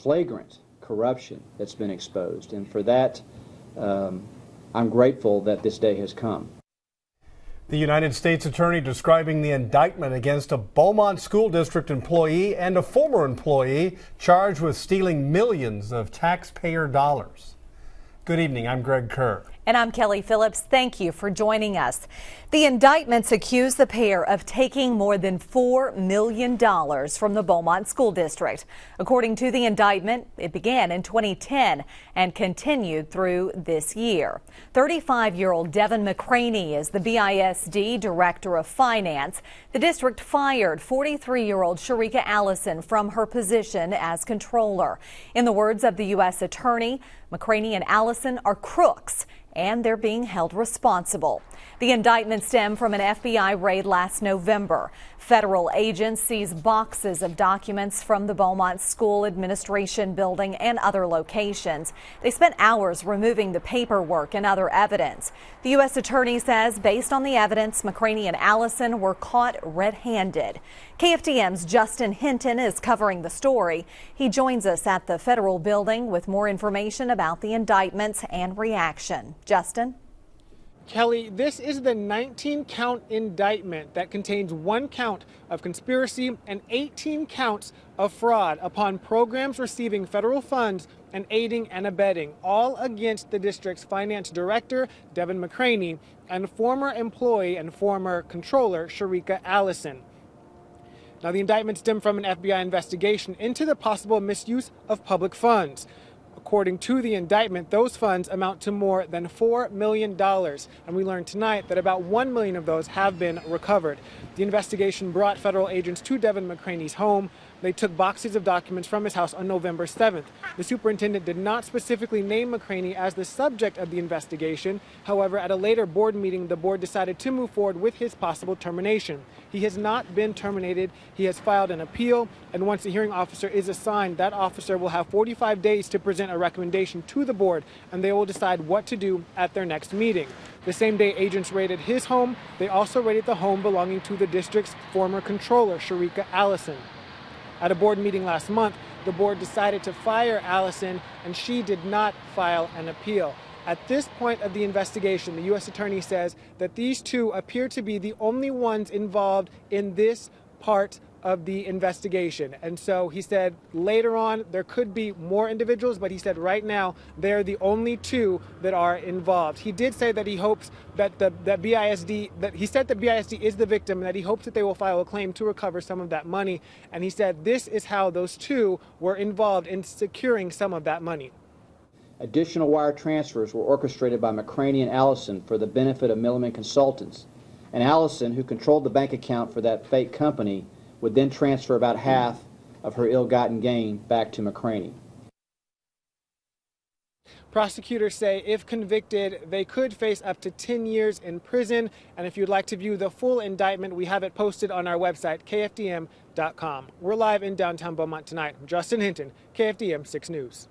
flagrant corruption that's been exposed. And for that, I'm grateful that this day has come. The United States Attorney describing the indictment against a Beaumont School District employee and a former employee charged with stealing millions of taxpayer dollars. Good evening, I'm Greg Kerr. And I'm Kelly Phillips. Thank you for joining us. The indictments accuse the pair of taking more than $4 million from the Beaumont School District. According to the indictment, it began in 2010 and continued through this year. 35-year-old Devin McCraney is the BISD Director of Finance. The district fired 43-year-old Sharika Allison from her position as comptroller. In the words of the U.S. Attorney, McCraney and Allison are crooks, and they're being held responsible. The indictment stemmed from an FBI raid last November. Federal agents seized boxes of documents from the Beaumont School Administration building and other locations. They spent hours removing the paperwork and other evidence. The U.S. Attorney says based on the evidence, McCraney and Allison were caught red-handed. KFDM's Justin Hinton is covering the story. He joins us at the federal building with more information about the indictments and reaction. Justin? Kelly, this is the 19-count indictment that contains 1 count of conspiracy and 18 counts of fraud upon programs receiving federal funds and aiding and abetting, all against the district's finance director, Devin McCraney, and former employee and former comptroller, Sharika Allison. Now, the indictment stemmed from an FBI investigation into the possible misuse of public funds. According to the indictment, those funds amount to more than $4 million, and we learned tonight that about $1 million of those have been recovered. The investigation brought federal agents to Devin McCraney's home. They took boxes of documents from his house on November 7th. The superintendent did not specifically name McCraney as the subject of the investigation. However, at a later board meeting, the board decided to move forward with his possible termination. He has not been terminated. He has filed an appeal, and once a hearing officer is assigned, that officer will have 45 days to present a recommendation to the board, and they will decide what to do at their next meeting. The same day agents raided his home, they also raided the home belonging to the district's former comptroller, Sharika Allison. At a board meeting last month, the board decided to fire Allison, and she did not file an appeal. At this point of the investigation, the U.S. Attorney says that these two appear to be the only ones involved in this part of the investigation. And so he said later on there could be more individuals, but he said right now they're the only two that are involved. He did say that he hopes that he said that BISD is the victim and that he hopes that they will file a claim to recover some of that money. And he said this is how those two were involved in securing some of that money. Additional wire transfers were orchestrated by McCraney and Allison for the benefit of Milliman Consultants. And Allison, who controlled the bank account for that fake company, would then transfer about half of her ill-gotten gain back to McCraney. Prosecutors say if convicted, they could face up to 10 years in prison. And if you'd like to view the full indictment, we have it posted on our website, kfdm.com. We're live in downtown Beaumont tonight. I'm Justin Hinton, KFDM 6 News.